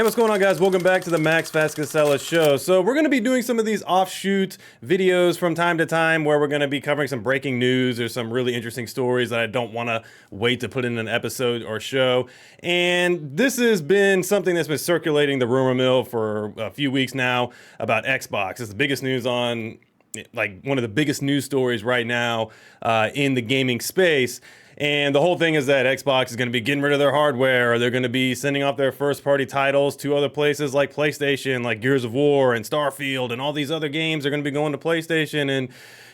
Hey, what's going on, guys? Welcome back to the Max Vasconcella Show. So we're going to be doing some of these offshoot videos from time to time where we're going to be covering some breaking news or some really interesting stories that I don't want to wait to put in an episode or show. And this has been something that's been circulating the rumor mill for a few weeks now about Xbox. It's the biggest news on, like, one of the biggest news stories right now in the gaming space. And the whole thing is that Xbox is going to be getting rid of their hardware, or they're going to be sending off their first-party titles to other places like PlayStation, like Gears of War and Starfield, and all these other games are going to be going to PlayStation. And,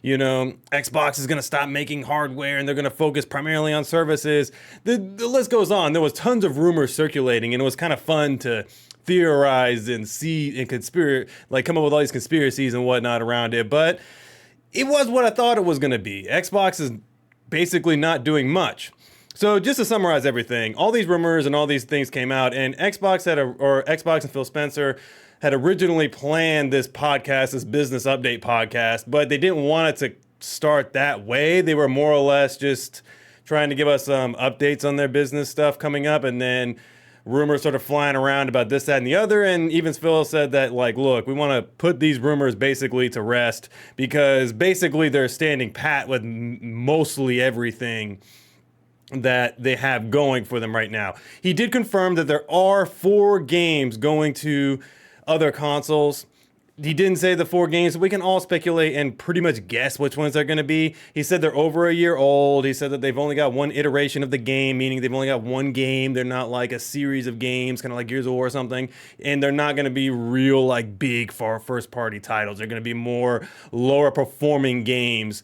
you know, Xbox is going to stop making hardware, and they're going to focus primarily on services. The list goes on. There was tons of rumors circulating, and it was kind of fun to theorize and see and come up with all these conspiracies and whatnot around it. But it was what I thought it was going to be. Xbox is basically not doing much. So just to summarize everything, all these rumors and all these things came out, and Xbox and Phil Spencer had originally planned this podcast, this business update podcast, but they didn't want it to start that way. They were more or less just trying to give us some updates on their business stuff coming up, and then rumors sort of flying around about this, that, and the other. And even Phil said that, like, look, we want to put these rumors basically to rest because basically they're standing pat with mostly everything that they have going for them right now. He did confirm that there are 4 games going to other consoles. He didn't say the 4 games, but we can all speculate and pretty much guess which ones they're going to be. He said they're over a year old. He said that they've only got one iteration of the game, meaning they've only got one game. They're not like a series of games, kind of like Gears of War or something. And they're not going to be real, like, big first-party titles. They're going to be more lower-performing games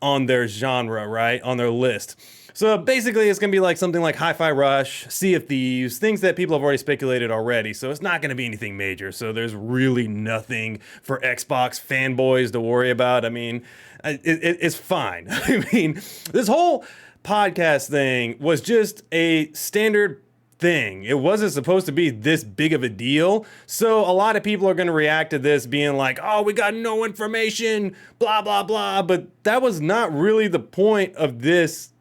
on their genre, right, on their list. So basically, it's going to be like something like Hi-Fi Rush, Sea of Thieves, things that people have already speculated already. So it's not going to be anything major. So there's really nothing for Xbox fanboys to worry about. I mean, it's fine. I mean, this whole podcast thing was just a standard thing. It wasn't supposed to be this big of a deal. So a lot of people are going to react to this being like, oh, we got no information, blah, blah, blah. But that was not really the point of this.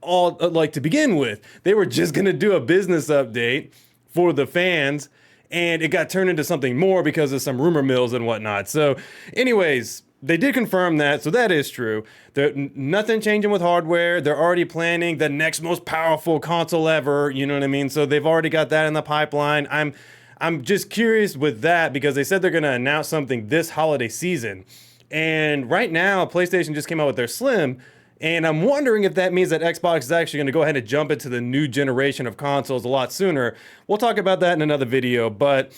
All like to begin with. They were just going to do a business update for the fans, and it got turned into something more because of some rumor mills and whatnot. So anyways, they did confirm that, so that is true. Nothing changing with hardware. They're already planning the next most powerful console ever, you know what I mean? So they've already got that in the pipeline. I'm just curious with that because they said they're going to announce something this holiday season. And right now, PlayStation just came out with their Slim. And I'm wondering if that means that Xbox is actually going to go ahead and jump into the new generation of consoles a lot sooner. We'll talk about that in another video, but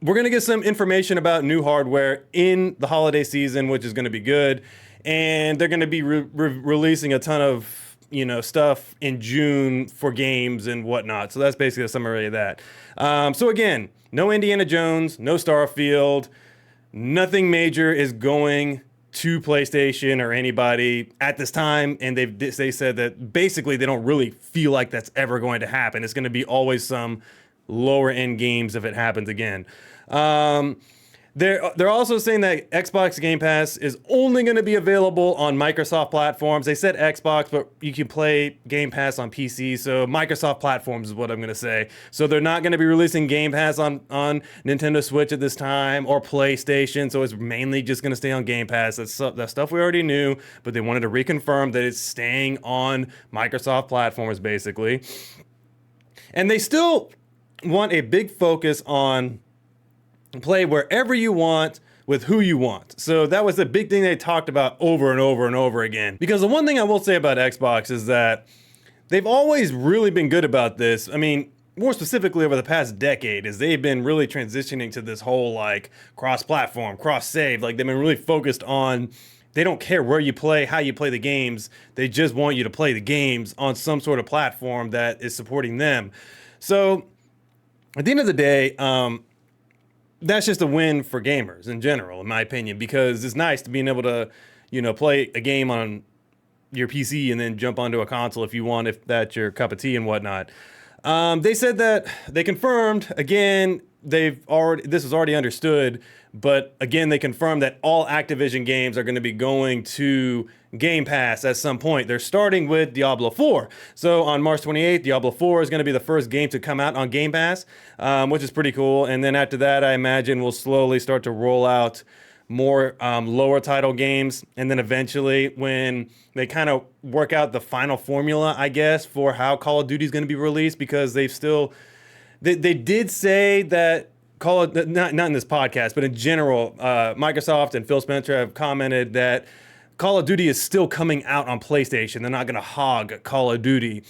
we're going to get some information about new hardware in the holiday season, which is going to be good. And they're going to be releasing a ton of, you know, stuff in June for games and whatnot. So that's basically a summary of that. So again, no Indiana Jones, no Starfield, nothing major is going to PlayStation or anybody at this time, and they said that basically they don't really feel like that's ever going to happen. It's going to be always some lower end games if it happens again. They're also saying that Xbox Game Pass is only going to be available on Microsoft platforms. They said Xbox, but you can play Game Pass on PC, so Microsoft platforms is what I'm going to say. So they're not going to be releasing Game Pass on Nintendo Switch at this time or PlayStation, so it's mainly just going to stay on Game Pass. That's stuff we already knew, but they wanted to reconfirm that it's staying on Microsoft platforms, basically. And they still want a big focus on play wherever you want with who you want. So that was the big thing they talked about over and over and over again. Because the one thing I will say about Xbox is that they've always really been good about this. I mean, more specifically over the past decade, is they've been really transitioning to this whole like cross-platform, cross-save. Like they've been really focused on, they don't care where you play, how you play the games. They just want you to play the games on some sort of platform that is supporting them. So at the end of the day, that's just a win for gamers in general, in my opinion, because it's nice to being able to, you know, play a game on your PC and then jump onto a console if you want, if that's your cup of tea and whatnot. They said that they confirmed, again, this was already understood, but again, they confirmed that all Activision games are going to be going to Game Pass at some point. They're starting with Diablo 4. So on March 28th, Diablo 4 is going to be the first game to come out on Game Pass, which is pretty cool. And then after that, I imagine we'll slowly start to roll out more lower title games. And then eventually, when they kind of work out the final formula, I guess, for how Call of Duty is going to be released, because they've still, they did say that Call of, not in this podcast, but in general, Microsoft and Phil Spencer have commented that Call of Duty is still coming out on PlayStation. They're not going to hog Call of Duty.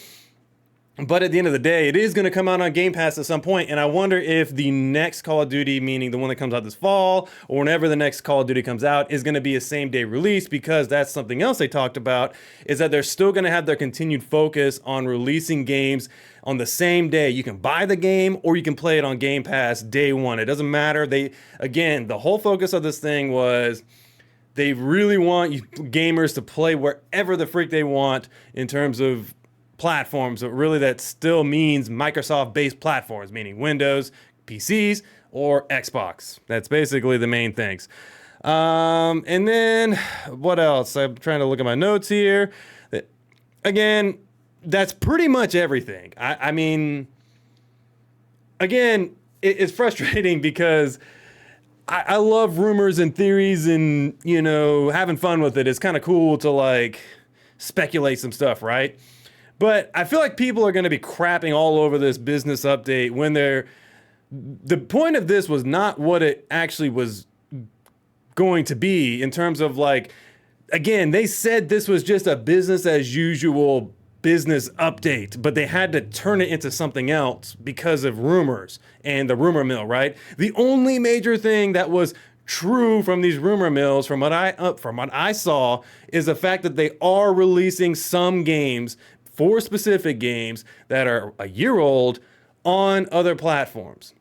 But at the end of the day, it is going to come out on Game Pass at some point, and I wonder if the next Call of Duty, meaning the one that comes out this fall, or whenever the next Call of Duty comes out, is going to be a same-day release, because that's something else they talked about, is that they're still going to have their continued focus on releasing games on the same day. You can buy the game, or you can play it on Game Pass day one. It doesn't matter. Again, the whole focus of this thing was they really want gamers to play wherever the freak they want in terms of platforms, but really that still means Microsoft-based platforms, meaning Windows, PCs, or Xbox. That's basically the main things. And then what else? I'm trying to look at my notes here. Again, that's pretty much everything. I mean, again, it's frustrating because I love rumors and theories and, having fun with it. It's kind of cool to like speculate some stuff, right? But I feel like people are going to be crapping all over this business update when the point of this was not what it actually was going to be in terms of like, again, they said this was just a business as usual business update, but they had to turn it into something else because of rumors and the rumor mill, right? The only major thing that was true from these rumor mills, from what I saw, is the fact that they are releasing some games, 4 specific games that are a year old, on other platforms.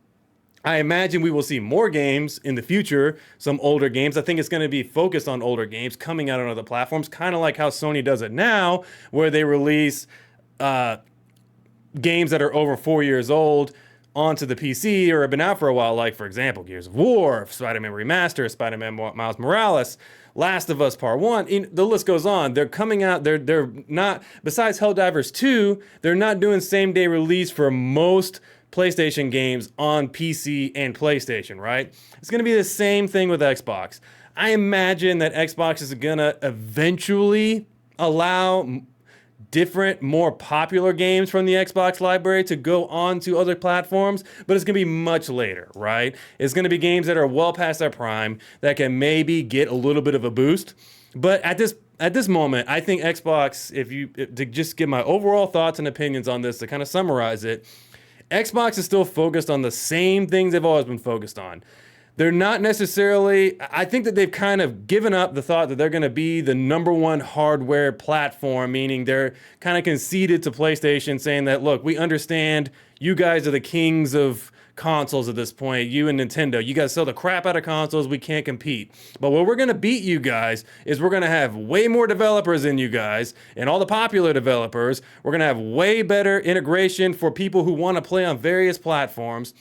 I imagine we will see more games in the future, some older games. I think it's going to be focused on older games coming out on other platforms, kind of like how Sony does it now, where they release games that are over 4 years old onto the PC or have been out for a while, like, for example, Gears of War, Spider-Man Remastered, Spider-Man Miles Morales, Last of Us Part 1, the list goes on. They're coming out, they're not, besides Helldivers 2, they're not doing same-day release for most PlayStation games on PC and PlayStation, right? It's going to be the same thing with Xbox. I imagine that Xbox is going to eventually allow different, more popular games from the Xbox library to go on to other platforms, but it's going to be much later, right? It's going to be games that are well past their prime that can maybe get a little bit of a boost. But at this moment, I think Xbox, to just give my overall thoughts and opinions on this, to kind of summarize it, Xbox is still focused on the same things they've always been focused on. They're not necessarily, I think that they've kind of given up the thought that they're going to be the number one hardware platform, meaning they're kind of conceded to PlayStation, saying that, look, we understand you guys are the kings of consoles at this point, you and Nintendo. You guys sell the crap out of consoles, we can't compete. But what we're going to beat you guys is we're going to have way more developers than you guys, and all the popular developers. We're going to have way better integration for people who want to play on various platforms.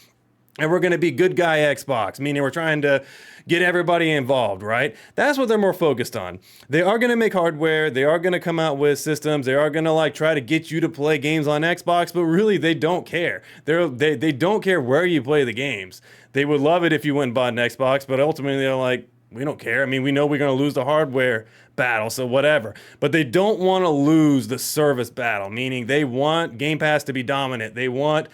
And we're going to be good guy Xbox, meaning we're trying to get everybody involved, right? That's what they're more focused on. They are going to make hardware. They are going to come out with systems. They are going to like try to get you to play games on Xbox, but really they don't care. They don't care where you play the games. They would love it if you went and bought an Xbox, but ultimately they're like, we don't care. I mean, we know we're going to lose the hardware battle, so whatever. But they don't want to lose the service battle, meaning they want Game Pass to be dominant. They want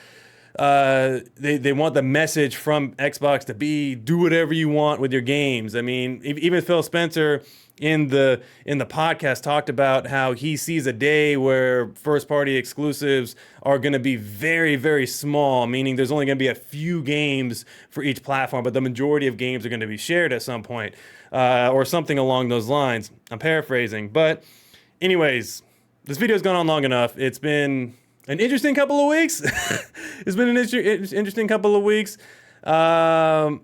they want the message from Xbox to be do whatever you want with your games. I mean, even Phil Spencer in the podcast talked about how he sees a day where first party exclusives are going to be very, very small, meaning there's only going to be a few games for each platform, but the majority of games are going to be shared at some point, or something along those lines. I'm paraphrasing, but anyways, this video's gone on long enough. It's been an interesting couple of weeks. It's been an interesting couple of weeks. I'm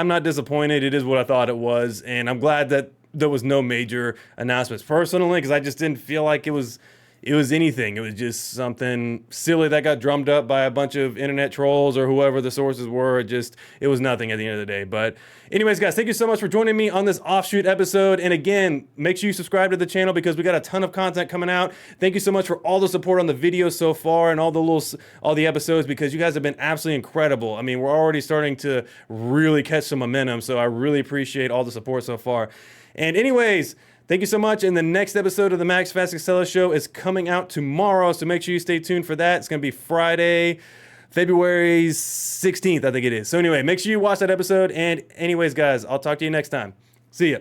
not disappointed. It is what I thought it was, and I'm glad that there was no major announcements personally, because I just didn't feel like it was it was anything. It was just something silly that got drummed up by a bunch of internet trolls or whoever the sources were. It was nothing at the end of the day. But anyways, guys, thank you so much for joining me on this offshoot episode. And again, make sure you subscribe to the channel because we got a ton of content coming out. Thank you so much for all the support on the videos so far and all the episodes, because you guys have been absolutely incredible. I mean, we're already starting to really catch some momentum. So I really appreciate all the support so far. And anyways, thank you so much. And the next episode of the Max Fast Casella Show is coming out tomorrow, so make sure you stay tuned for that. It's going to be Friday, February 16th, I think it is. So anyway, make sure you watch that episode. And anyways, guys, I'll talk to you next time. See ya.